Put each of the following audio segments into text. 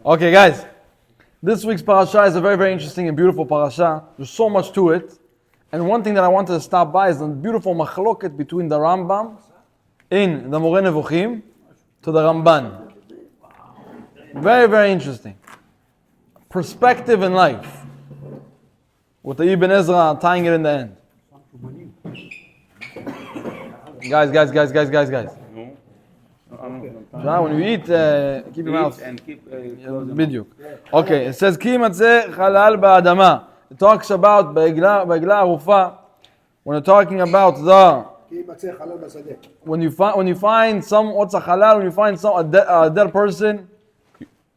Okay, guys. This week's parasha is a very, very interesting and beautiful parasha. There's so much to it. And one thing that I wanted to stop by is the beautiful machloket between the Rambam in the Moreh Nevuchim to the Ramban. Very, very interesting. Perspective in life. With the Ibn Ezra tying it in the end. Guys. When you eat, keep your mouth. And keep Biduk. Okay, it says, Ki matzeh chalal ba'adama. It talks about Be'egla Arufa. When you're talking about when you find what's a halal, when you find a dead person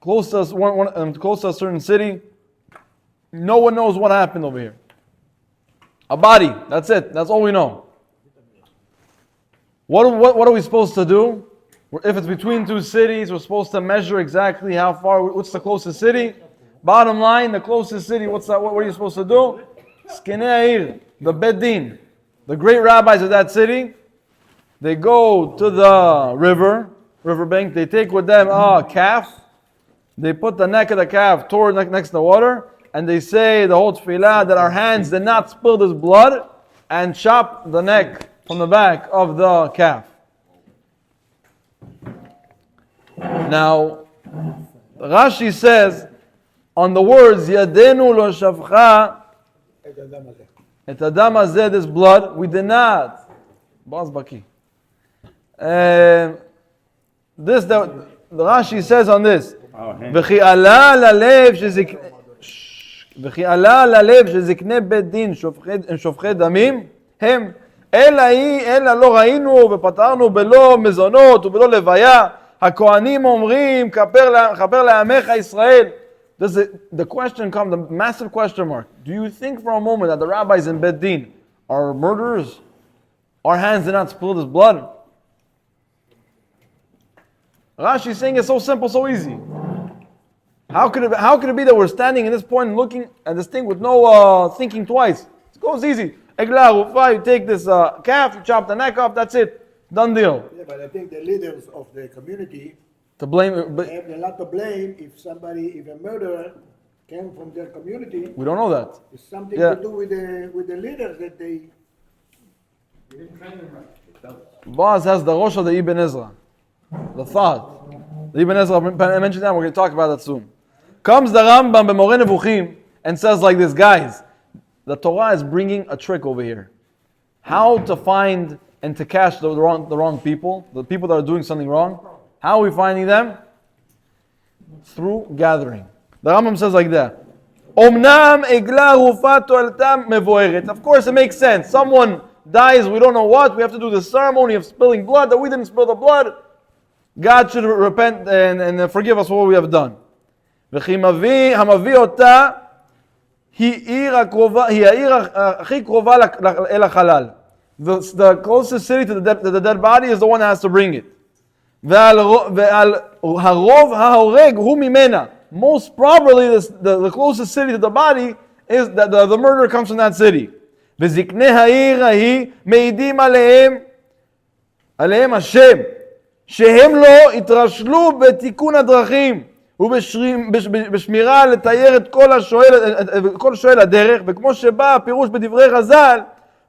close to close to a certain city, no one knows what happened over here. A body, that's it. That's all we know. What are we supposed to do? If it's between two cities, we're supposed to measure exactly how far, what's the closest city. Bottom line, the closest city, what are you supposed to do? Skenei the Beddin, the great rabbis of that city, they go to the riverbank, they take with them a calf, they put the neck of the calf next to the water, and they say the whole tefillah that our hands did not spill this blood, and chop the neck from the back of the calf. Now, Rashi says, on the words, Yadenu lo shavcha et adam hazeh, this blood, we did not. Baz baki. This, the Rashi says on this, V'chi ala lalev sheziknei beit din shofchei damim, הם, אלא לא ראינו ופטרנו בלא מזונות ובלא לוויה, הכהנים אומרים, כפר לעמך ישראל. The question comes, the massive question mark. Do you think for a moment that the rabbis in Beit Din are murderers? Our hands did not spill this blood? Rashi is saying it's so simple, so easy. How could it be that we're standing in this point and looking at this thing with no thinking twice? It goes easy. Egla Rufa, you take this calf, you chop the neck off, that's it. Done deal. Yeah, but I think the leaders of the community To blame, have a lot to blame if a murderer came from their community. we don't know that. It's something to do with the leaders that they didn't train them right. Boaz has the Rosh of the Ibn Ezra. The thought. The Ibn Ezra, I mentioned that, we're going to talk about that soon. Comes the Rambam b'Moreh Nevuchim and says like this, guys, the Torah is bringing a trick over here. How to find and to catch the wrong people, the people that are doing something wrong. How are we finding them? Through gathering. The Rambam says like that. Omnam egla rufa to'eltam mevoeret. Of course it makes sense. Someone dies, we don't know what. We have to do the ceremony of spilling blood, that we didn't spill the blood. God should repent and forgive us for what we have done. וכי המביא אותה היא העיר הכי קרובה אל החלל. The closest city to the dead body is the one that has to bring it. ועל הרוב ההורג הוא ממנה. Most probably the closest city to the body is that the murder comes from that city. וזקני העיר ההיא מעידים עליהם השם, שהם לא התרשלו בתיקון הדרכים ובשמירה לתאר את כל שואל הדרך, וכמו שבא הפירוש בדברי חז"ל,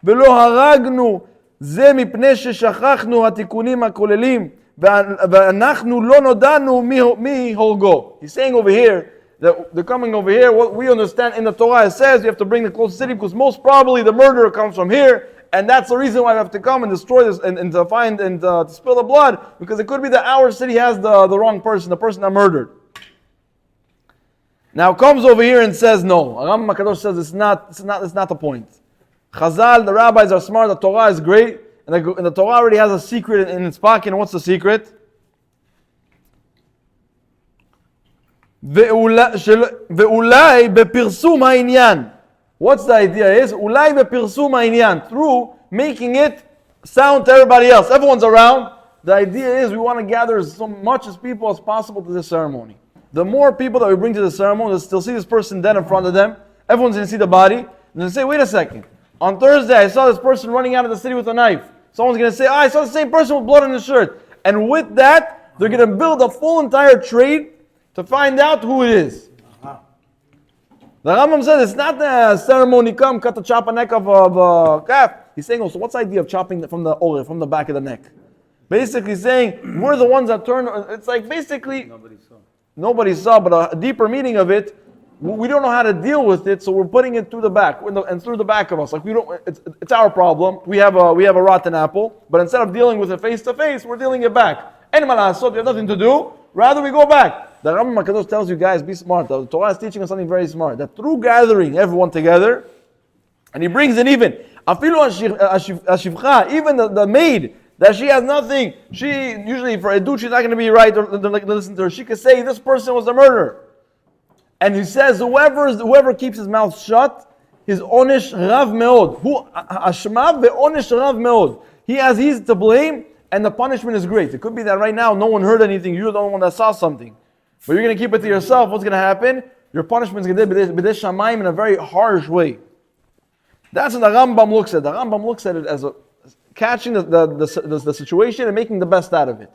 ולא הרגנו זה מפני ששכחנו התיקונים הכוללים ואנחנו לא נודענו מי הורגו. He's saying over here, that they're coming over here, what we understand in the Torah, it says you have to bring the closest city because most probably the murderer comes from here, and that's the reason why we have to come and destroy this and to find and to spill the blood, because it could be that our city has the wrong person, the person that murdered. Now comes over here and says no. Rambam HaKadosh says it's not the point. Chazal, the rabbis are smart, the Torah is great, and the Torah already has a secret in its pocket. And what's the secret? ואולי בפרסום העניין. What's the idea is? אולי בפרסום העניין. Through making it sound to everybody else. Everyone's around. The idea is we want to gather as much as people as possible to this ceremony. The more people that we bring to the ceremony, they'll see this person dead in front of them. Everyone's going to see the body. And they'll say, wait a second. On Thursday, I saw this person running out of the city with a knife. Someone's going to say, I saw the same person with blood on his shirt. And with that, they're going to build a full entire trade to find out who it is. The Rambam says it's not a ceremony, come cut the chop a neck of a calf. He's saying also, what's the idea of chopping from the back of the neck? Basically saying, we're the ones that turn, it's like basically, nobody saw, but a deeper meaning of it, we don't know how to deal with it, so we're putting it through the back, and through the back of us. Like it's our problem. We have a rotten apple, but instead of dealing with it face to face, we're dealing it back. And malasot, we have nothing to do, rather we go back. The Rambam HaKadosh tells you guys, be smart. The Torah is teaching us something very smart, that through gathering everyone together, and he brings it even, ashivcha, even the maid, that she has nothing, she usually for Edut, she's not going to be right or listen to her. She could say, this person was the murderer. And he says, whoever keeps his mouth shut, his onish rav meod. Ashma ve'onish rav meod. He's to blame, and the punishment is great. It could be that right now no one heard anything, you're the only one that saw something. But you're going to keep it to yourself. What's going to happen? Your punishment is going to be b'dei shamayim in a very harsh way. That's what the Rambam looks at. The Rambam looks at it as catching the situation and making the best out of it.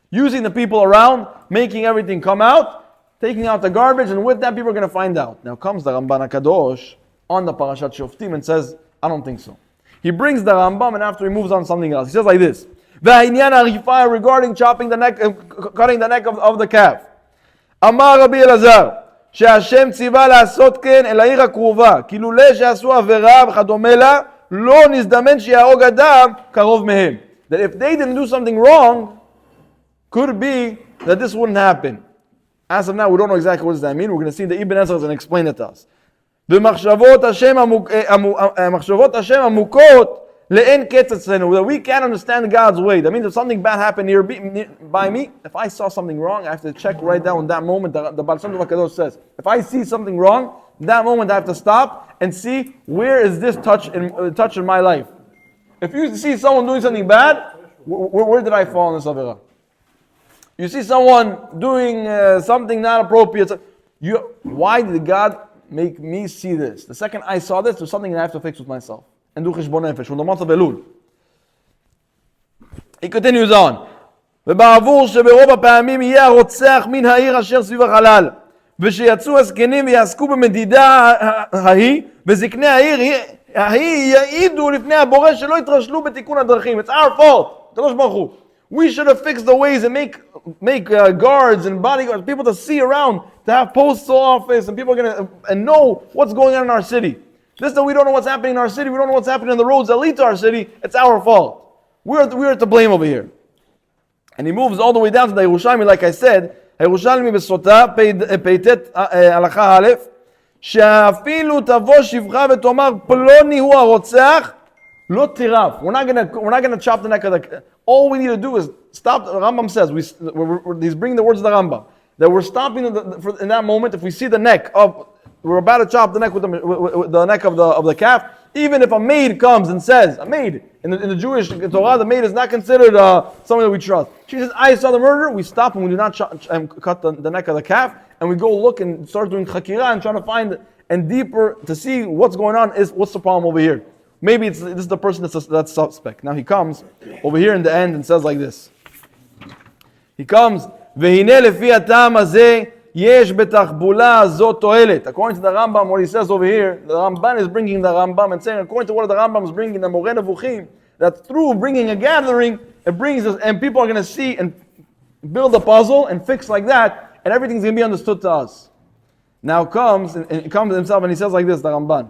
Using the people around, making everything come out, taking out the garbage, and with that people are going to find out. Now comes the Ramban HaKadosh on the Parashat Shoftim and says, I don't think so. He brings the Rambam and after he moves on something else. He says like this, regarding chopping the neck, cutting the neck of the calf. Amar Rabbi Elazar, שהשם ציווה לעשות כן אל העיר הקרובה, כי לולא שעשו עבירה וכדומה לה, לא נזדמן שיהרוג אדם קרוב מהם. That if they didn't do something wrong, could be that this wouldn't happen. As of now, we don't know exactly what does that mean. We're going to see the Ibn Ezra is going to explain it to us. ומחשבות השם עמוקות לאין קץ אצלנו. That we can't understand God's way. That means if something bad happened by me, if I saw something wrong, I have to check right down in that moment. The Baal Shem Tov HaKadosh says, if I see something wrong, that moment I have to stop and see where is this touch in my life. If you see someone doing something bad, where did I fall in this avera? You see someone doing something not appropriate. Why did God make me see this? The second I saw this, there's something that I have to fix with myself. And do cheshbon nefesh, from the month of Elul. He continues on. ובעבור שברוב הפעמים יהיה הרוצח מן העיר אשר סביב החלל. ושיצאו הזקנים ויעסקו במדידה ההיא, וזקני העיר ההיא יעידו לפני הבורא שלא יתרשלו בתיקון הדרכים. It's our fault. הקדוש ברוך הוא. We should have fixed the ways and make guards and bodyguards, people to see around, to have postal office, and people are going to know what's going on in our city. This that we don't know what's happening in our city, we don't know what's happening on the roads that lead to our city, it's our fault. We're to blame over here. And he moves all the way down to the Yerushalmi, like I said, Yerushalmi בסוטה, פ"ט הלכה א', שאפילו תבוא שפחה ותאמר פלוני הוא הרוצח, לא תירף. We're not going to chop the neck of the... All we need to do is stop. The Rambam says, he's bringing the words of the Rambam, that we're stopping in that moment. If we see the neck of, we're about to chop the neck with the neck of the calf, even if a maid comes and says, a maid, in the Jewish Torah, the maid is not considered someone that we trust. She says, I saw the murderer, we stop and we do not cut the neck of the calf, and we go look and start doing chakira and trying to find and deeper to see what's going on, what's the problem over here. Maybe this is the person that's suspect. Now he comes over here in the end and says like this. He comes, והנה לפי הטעם הזה, יש בתחבולה הזאת תועלת. According to the Rambam, what he says over here, the Ramban is bringing the Rambam and saying, according to what the Rambam is bringing, the Moreh Nevuchim, that through bringing a gathering, it brings us, and people are going to see and build a puzzle and fix like that, and everything's going to be understood to us. Now comes himself and he says like this, the Ramban.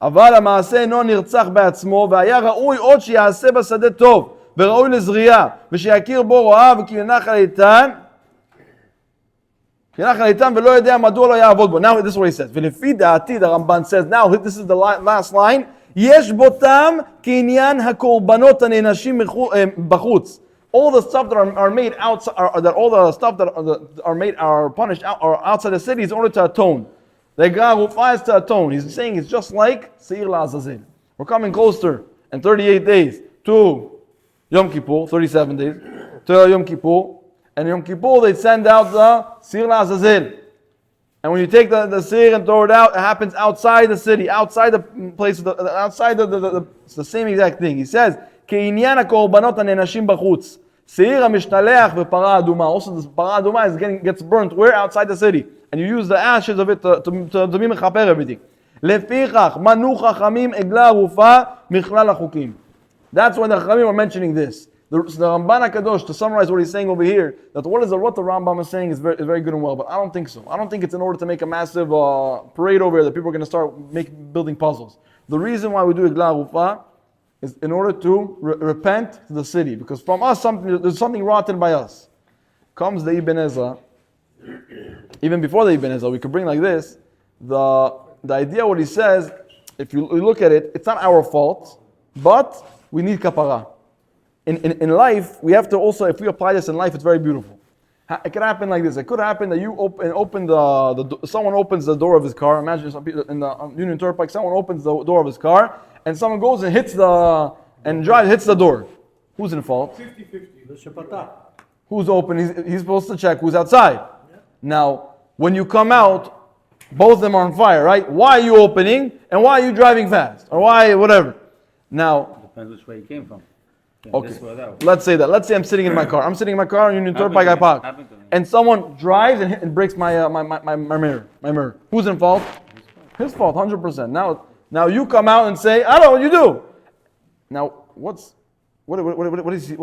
אבל המעשה אינו נרצח בעצמו, והיה ראוי עוד שיעשה בשדה טוב, וראוי לזריעה, ושיכיר בו רועב, כי נחל איתן, ולא יודע מדוע לא יעבוד בו. Now this is what he says. ולפי דעתי, the Ramban says, now this is the last line, יש בו טעם כעניין הקורבנות הנענשים בחוץ. All the stuff that are made outside, that all the stuff that are punished outside the city is in order to atone. The God requires to atone. He's saying it's just like Seir LaAzazel. We're coming closer in 38 days to Yom Kippur, 37 days to Yom Kippur. And Yom Kippur they send out the Seir LaAzazel. And when you take the Seir and throw it out, it happens outside the city, outside the place, outside it's the same exact thing. He says, Ke'inyan hakorbanot hanenashim bachutz. Seir HaMishtalech v'Para Aduma. Also, this Para Aduma gets burnt. Where? Outside the city. And you use the ashes of it to be mechaper everything. Lefichach manu chachamim egla rufa michlal hachukim. That's why the Chachamim are mentioning this. The Ramban HaKadosh, to summarize what he's saying over here, that what the Rambam is saying is very good and well, but I don't think so. I don't think it's in order to make a massive parade over here that people are going to start building puzzles. The reason why we do Igla Rufa is in order to repent to the city, because from us there's something rotten by us. Comes the Ibn Ezra, even before the Ibn Ezra, we could bring like this. The idea, what he says, if you look at it, it's not our fault, but we need kapara. In life, we have to also, if we apply this in life, it's very beautiful. It could happen like this. It could happen that you someone opens the door of his car. Imagine some people in the Union Turnpike, someone opens the door of his car, and someone goes and hits the door. Who's in fault? 50-50. Who's open? He's supposed to check who's outside. Yeah. Now, when you come out, both of them are on fire, right? Why are you opening, and why are you driving fast? Or why, whatever. Now, depends which way you came from. Okay, let's say that. Let's say I'm sitting in my car. I'm sitting in my car on Union Turnpike, I park. And someone drives and breaks my mirror. Who's in fault? His fault, 100%. Now you come out and say, I don't know what you do. Now, what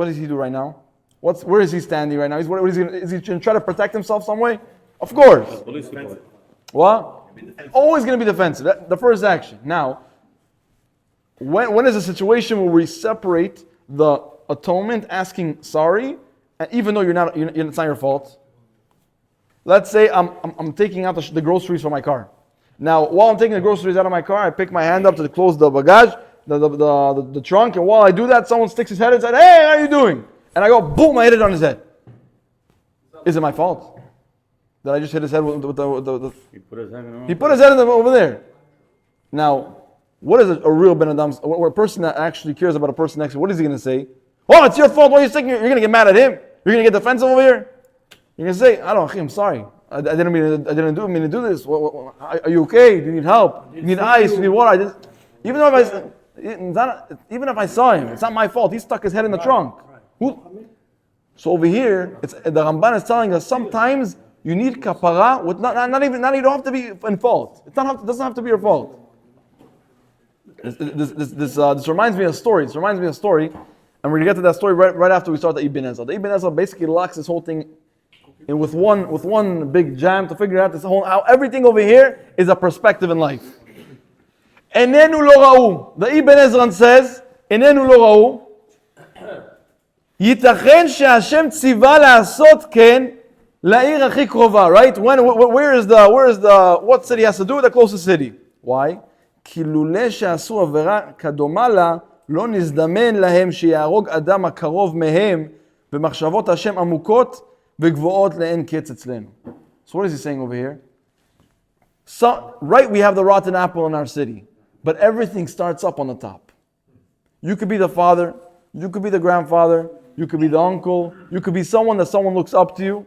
does he do right now? Where is he standing right now? Is he trying to protect himself some way? Of course. What? Always going to be defensive. The first action. Now, when is a situation where we separate the atonement, asking sorry, and even though it's not your fault? Let's say I'm taking out the groceries from my car. Now, while I'm taking the groceries out of my car, I pick my hand up to close the bagage, the trunk, and while I do that, someone sticks his head and says, "Hey, how are you doing?" And I go, boom, I hit it on his head. Is it my fault? Did I just hit his head with the He put his head over there. Now, what is a real Ben Adam, a person that actually cares about a person next to him, what is he going to say? Oh, it's your fault. Why are you saying? You're going to get mad at him? You're going to get defensive over here? You're going to say, I'm sorry. I didn't mean to do this. Are you okay? Do you need help? You need ice? You need water? Even if I saw him, it's not my fault. He stuck his head in the trunk. So over here, the Ramban is telling us sometimes you need kapara. With not even you don't have to be in fault. It doesn't have to be your fault. This reminds me of a story. And we're going to get to that story right after we start the Ibn Ezra. The Ibn Ezra basically locks this whole thing in with one big jam to figure out how everything over here is a perspective in life. Enenu lo ra'u. The Ibn Ezra says, Enenu lo ra'u. Yitachen she'Hashem tziva la'asot ken la'ir achi krova. Right? What city has to do with the closest city? Why? כי לולא שעשו עבירה כדומה לה, לא נזדמן להם שיהרוג אדם הקרוב מהם, ומחשבות השם עמוקות וגבוהות לאין קץ אצלנו. So what is he saying over here? Right, we have the rotten apple in our city, but everything starts up on the top. You could be the father, you could be the grandfather, you could be the uncle, you could be someone that someone looks up to you.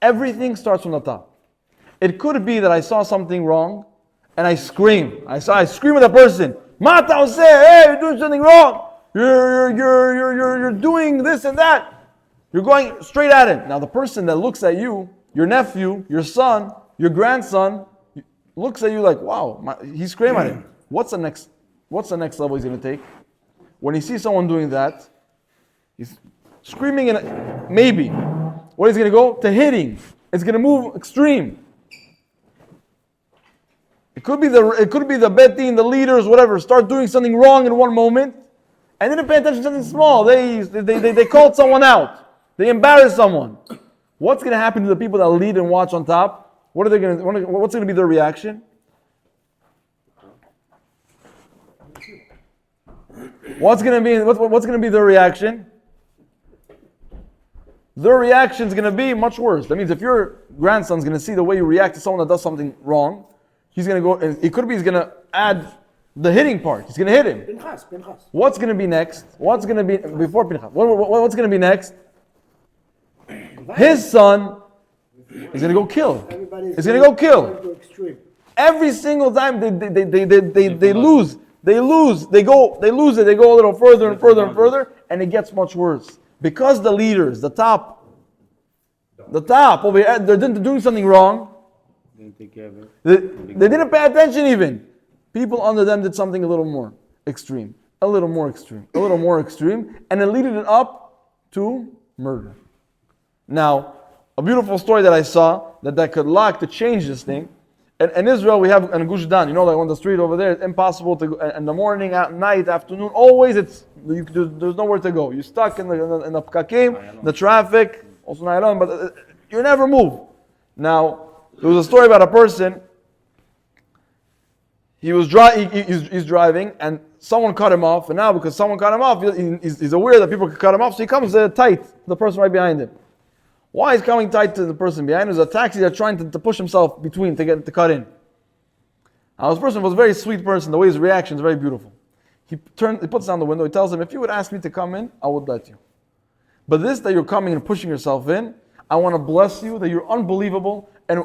Everything starts from the top. It could be that I saw something wrong, and I scream. I scream at the person. Mata oseh, hey, you're doing something wrong. You're doing this and that. You're going straight at him. Now the person that looks at you, your nephew, your son, your grandson, looks at you like, wow, he's screaming at him. What's the next level he's going to take? When he sees someone doing that, he's screaming and maybe. What is he going to go? To hitting. It's going to move extreme. It could be the bet team, the leaders, whatever, start doing something wrong in one moment, and then they pay attention to something small. They called someone out. They embarrassed someone. What's going to happen to the people that lead and watch on top? What's going to be their reaction? What's going to be their reaction? Their reaction is going to be much worse. That means if your grandson's going to see the way you react to someone that does something wrong, he's going to go, it could be he's going to add the hitting part. He's going to hit him. Pinchas. What's going to be next? What's going to be, before Pinchas, what's going to be next? His son is going to go kill. He's going to go kill. Every single time they lose. They lose it. They go a little further and further and further, and it gets much worse. Because the leaders, the top over here, they're doing something wrong. Didn't take care of it. They didn't pay attention even. People under them did something a little more extreme, a little more extreme, a little more extreme, and it leaded it up to murder. Now, a beautiful story that I saw that could lock to change this thing. In Israel, we have in Gush Dan, like on the street over there, it's impossible to go in the morning, at night, afternoon. Always, there's nowhere to go. You're stuck in the pkakim, the traffic. Also Nylon, but you never move. Now, there was a story about a person. He's driving, and someone cut him off. And now, because someone cut him off, he's aware that people could cut him off, so he comes tight to the person right behind him. Why is coming tight to the person behind? There's a taxi that's trying to push himself between to cut in. Now this person was a very sweet person. The way his reaction is very beautiful. He puts down the window. He tells him, "If you would ask me to come in, I would let you. But this that you're coming and pushing yourself in, I want to bless you that you're unbelievable. And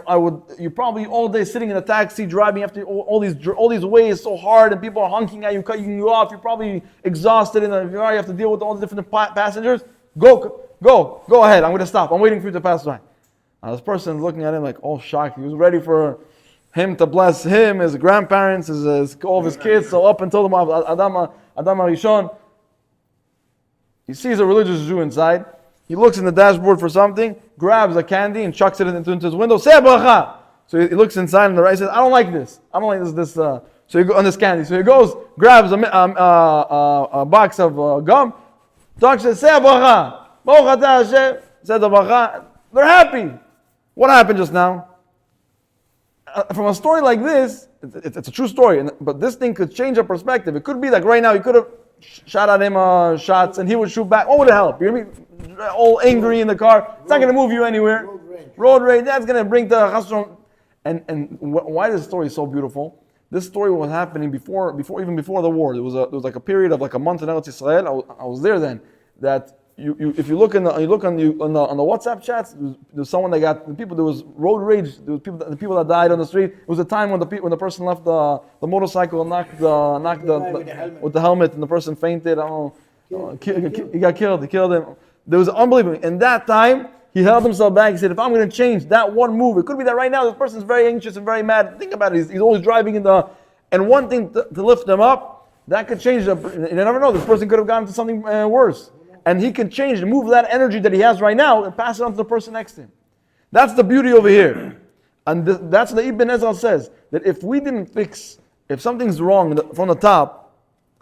you're probably all day sitting in a taxi driving after all these ways so hard, and people are honking at you, cutting you off. You're probably exhausted, and you have to deal with all the different passengers. Go ahead. I'm going to stop. I'm waiting for you to pass by." Now this person is looking at him like all shocked. He was ready for him to bless him, his grandparents, all of his kids. So up until the Adam Arishon, he sees a religious Jew inside. He looks in the dashboard for something, grabs a candy and chucks it into his window. Say bracha. So he looks inside and the right says, "I don't like this. I don't like this." So he goes on this candy. So he goes, grabs a box of gum, talks, says, "Say bracha." Baruch atah Hashem, said the bracha. They're happy. What happened just now? From a story like this, it's a true story, but this thing could change our perspective. It could be like right now, he could have shot at him shots and he would shoot back. What would it help? You're going to be all angry in the car. It's not going to move you anywhere. Road rage. That's going to bring the chasron. And why is this story so beautiful? This story was happening before the war. There was like a period of like a month in Eretz Yisrael. I was there then. That if you look on the WhatsApp chats, there's someone that got people. There was road rage. There was the people that died on the street. It was a time when the person left the motorcycle, knocked with the helmet, and the person fainted. I don't know. He got killed. He killed him. There was unbelievable. In that time, he held himself back. He said, "If I'm going to change that one move, it could be that right now this person is very anxious and very mad. Think about it. He's always driving and one thing to lift them up, that could change. You never know. This person could have gone to something worse." And he can change and move that energy that he has right now and pass it on to the person next to him. That's the beauty over here. And that's what the Ibn Ezra says, that if something's wrong from the top,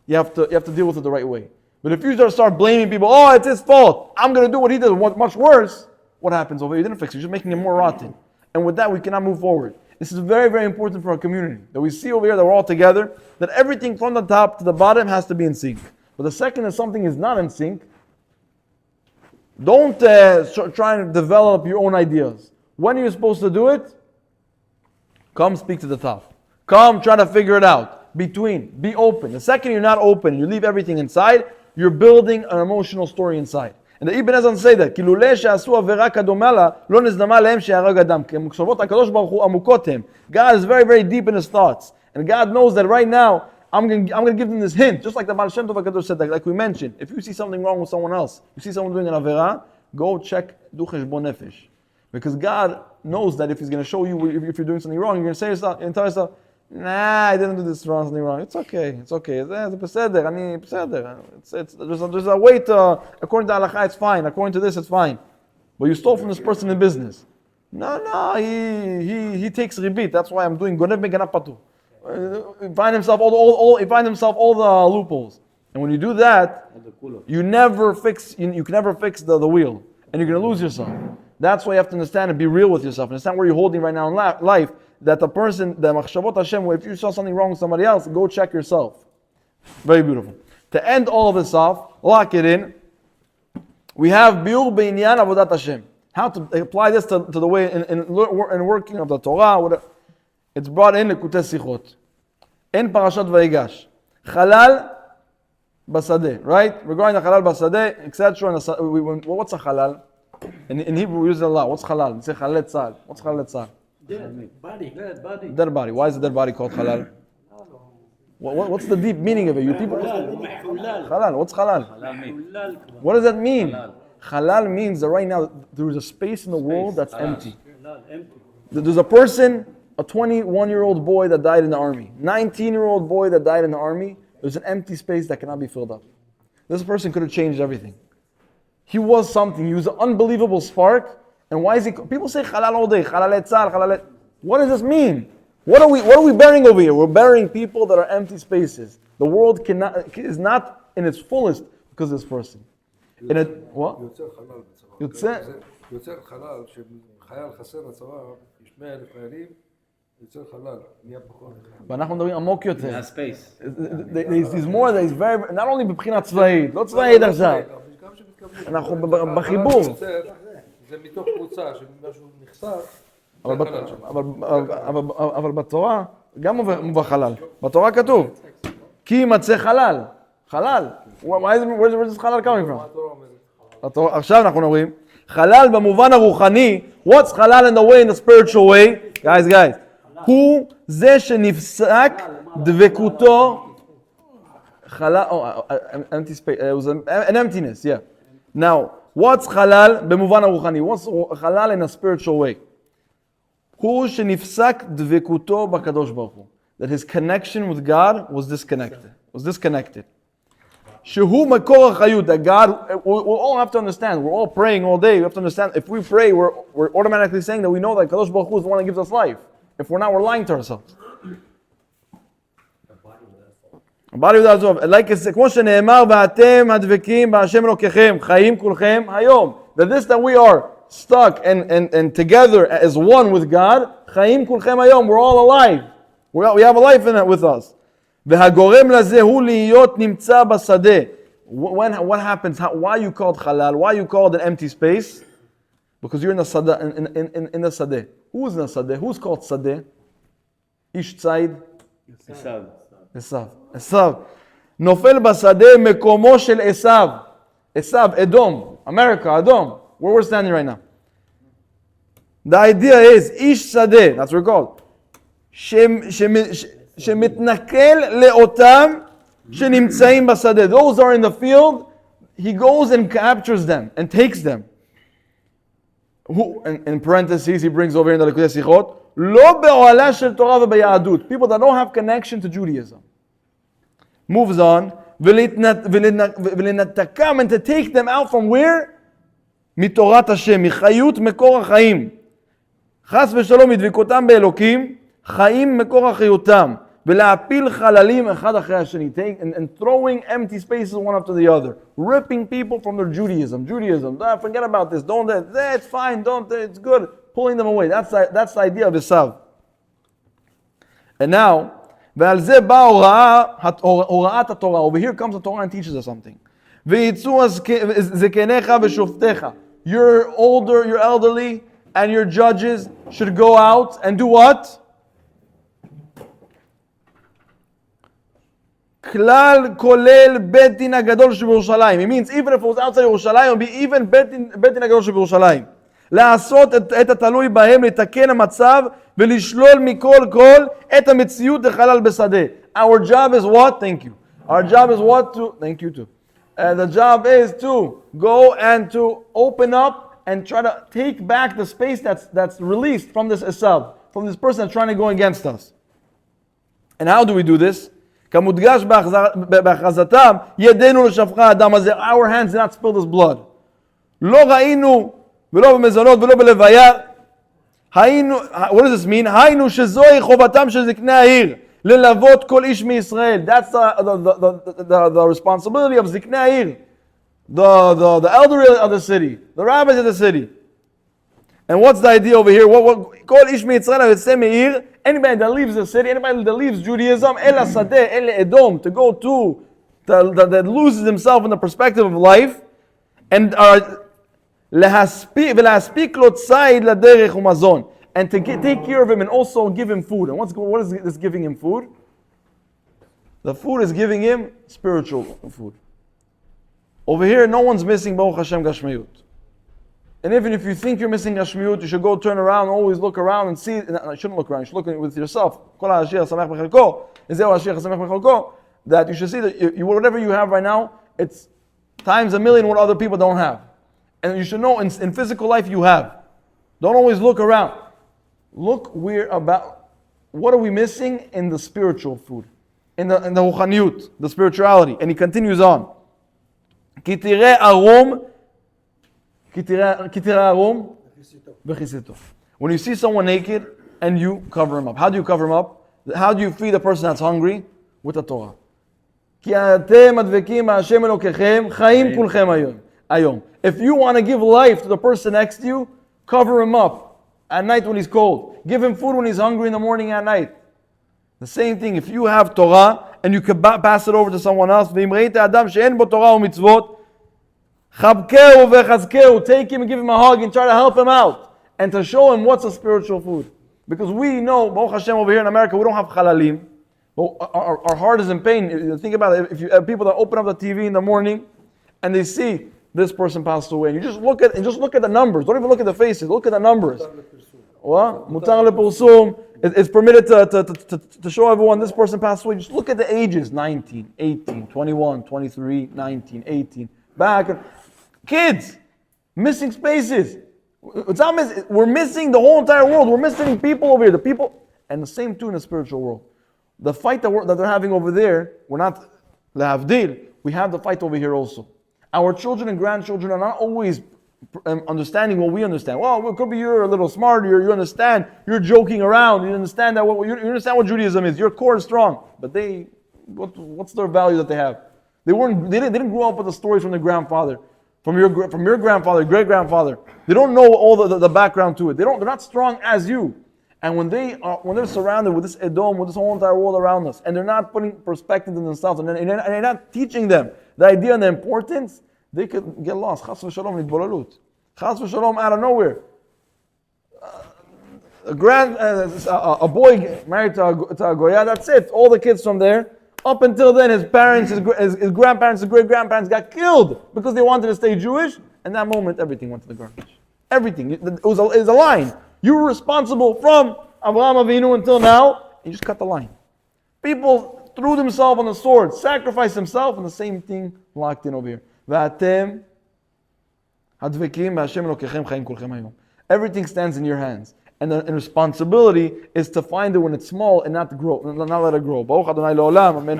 you have to deal with it the right way. But if you start blaming people, "Oh, it's his fault, I'm going to do what he did, much worse," what happens over here? You didn't fix it, you're just making it more rotten. And with that, we cannot move forward. This is very, very important for our community, that we see over here that we're all together, that everything from the top to the bottom has to be in sync. But the second that something is not in sync, don't try and develop your own ideas. When are you supposed to do it? Come speak to the top. Come try to figure it out. Be open. The second you're not open, you leave everything inside, you're building an emotional story inside. And the Ibn Ezra say that, God is very, very deep in his thoughts. And God knows that right now, I'm going to give them this hint, just like the Baal Shem Tov HaKadosh said, like we mentioned. If you see something wrong with someone else, you see someone doing an Avera, go check Du Cheshbon Nefesh. Because God knows that if he's going to show you if you're doing something wrong, you're going to say yourself and tell yourself, "Nah, I didn't do this something wrong. It's okay. It's beseder. There's a way to, according to Halakha, it's fine. According to this, it's fine. But you stole from this person in business. No, he takes ribit. That's why I'm doing Gonev Meganap Patu. Find himself all the loopholes. And when you do that, you can never fix the wheel. And you're going to lose yourself. That's why you have to understand and be real with yourself. Understand where you're holding right now in life. That the machshavot Hashem, if you saw something wrong with somebody else, go check yourself. Very beautiful. To end all of this off, lock it in. We have biur beinyan avodat Hashem. How to apply this to the way in working of the Torah. It's brought in Likutei Sichot. In Parashat Vayigash. Chalal basadeh, right? Regarding the Chalal basadeh, etc. What's a Chalal? In Hebrew, we use it a lot. What's Chalal? We say Chalal Tzal. What's Chalal Tzal? Dead body. Dead body. Why is the dead body called Chalal? What's the deep meaning of it? You people. Halal. What's halal? What does that mean? Halal means that right now there is a space in the world that's empty. There's a person, a 21-year-old boy that died in the army, 19-year-old boy that died in the army. There's an empty space that cannot be filled up. This person could have changed everything. He was something. He was an unbelievable spark. And why is he? People say halal all day. Halal etzal, halal. What does this mean? What are we burying over here? We're burying people that are empty spaces. The world is not in its fullest because of this person. What? יוצר חלל, שחייל חסר לצבא, יש 100,000 חיילים, יוצר חלל, נהיה פחות. ואנחנו מדברים עמוק יותר. Space. There's more, there's very, not only מבחינה צבאית, לא צבאית עכשיו. אנחנו בחיבור. זה מתוך קבוצה, שמשהו נחשף. אבל בתורה גם מובא חלל. בתורה כתוב, כי יימצא חלל. חלל. Where's this חלל coming from? עכשיו אנחנו אומרים, חלל במובן הרוחני, what's חלל in the way, in the spiritual way? Guys, הוא זה שנפסק דבקותו, חלל, empty space, it was an emptiness, yeah. Now, what's חלל במובן הרוחני? What's חלל in a spiritual way? הוא שנפסק דבקותו בקדוש ברוך הוא. That his connection with God was disconnected. שהוא מקור החיות, that God, we'll all have to understand, we're all praying all day, we have to understand, if we pray, we're automatically saying that we know that Kadosh Baruch Hu is the one that gives us life. If we're not, we're lying to ourselves. Body without soul. Like it's כמו שנאמר, ואתם הדבקים בהשם אלוקיכם, חיים כולכם היום. That we are stuck and together as one with God, חיים כולכם היום, we're all alive. We have a life in it with us. והגורם לזה הוא להיות נמצא בשדה. What happens? Why you called halal? Why you called an empty space? Because you're in the sada, in the sadeh. Who's in the sadeh? Who's called sadeh? Ish tzayid? Esav. נופל בשדה מקומו של עשיו. עשיו, Edom. America, Edom. Where we're standing right now. The idea is, ish sadeh, that's what we're called. שמתנכל לאותם שנמצאים בשדה. Those are in the field, he goes and captures them and takes them. Who, in parentheses, he brings over in the Likutei Sichot, לא באוהלה של תורה וביהדות. People that don't have connection to Judaism. Moves on, ולנתקם, and to take them out from where? מתורת השם, מחיות מקור החיים. חס ושלום, מדבקותם באלוקים, חיים מקור החיותם. ולהפיל חללים אחד אחרי השני, and throwing empty spaces one after the other, ripping people from their Judaism, forget about this, don't, it's fine, don't, it's good, pulling them away. That's the idea of Esav. And now, ועל זה באה הוראת התורה. Over here comes the Torah and teaches us something. ויצאו זקניך ושופטיך. You're older, you're elderly, and your judges should go out and do what? כלל כולל בית דין הגדול שבירושלים. It means even if it was outside ירושלים, it would be even בית דין הגדול שבירושלים. לעשות את התלוי בהם, לתקן המצב ולשלול מכל כל את המציאות לחלל בשדה. Our job is what? Thank you. Our job is what? Thank you too. The job is to go and to open up and try to take back the space that's released from this Esav, from this person that's trying to go against us. And how do we do this? כמודגש בהכרזתם, ידינו לשפך האדם הזה. Our hands did not spill this blood. לא ראינו ולא במזונות ולא בלוויה. היינו, what does this mean? היינו שזוהי חובתם של זקני העיר, ללוות כל איש מישראל. That's the responsibility of זקני העיר, the elderly of the city, the rabbis of the city. And what's the idea over here? כל איש מישראל היוצא מעיר, anybody that leaves the city, anybody that leaves Judaism, אל השדה, אל אדום, to go to, that loses himself in the perspective of life, and ולהספיק לו ציד לדרך ומזון, and to take care of him and also give him food. And what is this giving him food? The food is giving him spiritual food. Over here, no one's missing Baruch Hashem Gashmiyut. And even if you think you're missing Gashmiut, you should go turn around, always look around and see. No, you shouldn't look around, you should look with yourself. That you should see that whatever you have right now, it's times a million what other people don't have. And you should know in physical life you have. Don't always look around. Look what are we missing in the spiritual food? In the ruchaniyut, the spirituality. And he continues on. Ki tireh arum v'chisito. When you see someone naked and you cover him up. How do you cover him up? How do you feed a person that's hungry? With the Torah. Ki atem advekim ha'Hashem Elokechem chaim kulchem ayom. If you want to give life to the person next to you, cover him up at night when he's cold. Give him food when he's hungry in the morning and at night. The same thing, if you have Torah and you can pass it over to someone else, take him and give him a hug and try to help him out and to show him what's a spiritual food. Because we know, Baruch Hashem, over here in America, we don't have halalim. Our heart is in pain. Think about it. If you have people that open up the TV in the morning and they see this person passed away, and you just look at the numbers. Don't even look at the faces. Look at the numbers. What? Mutar lepursum. It's permitted to show everyone this person passed away. Just look at the ages: 19, 18, 21, 23, 19, 18. Back, kids, missing spaces. It's not we're missing the whole entire world. We're missing people over here. The people, and the same too in the spiritual world. The fight that they're having over there, we're not lehavdil. We have the fight over here also. Our children and grandchildren are not always understanding what we understand. Well, it could be you're a little smarter, you understand, you're joking around, you understand that you understand what Judaism is, your core is strong. But what's their value that they have? They didn't grow up with the stories from their grandfather, from your grandfather, great grandfather. They don't know all the background to it. They're not strong as you. And when they're surrounded with this Edom, with this whole entire world around us, and they're not putting perspective in themselves, and they're not teaching them the idea and the importance, they could get lost. Chas v'shalom nitbolalut. Chas v'shalom out of nowhere. A boy married to a goya, that's it. All the kids from there, up until then, his parents, his grandparents, his great-grandparents got killed because they wanted to stay Jewish. And that moment, everything went to the garbage. Everything. It was a line. You were responsible from Avraham Avinu until now. You just cut the line. People threw themselves on the sword, sacrificed themselves, and the same thing locked in over here. Everything stands in your hands. And the responsibility is to find it when it's small and not let it grow. Baruch Adonai Le'olam. Amen.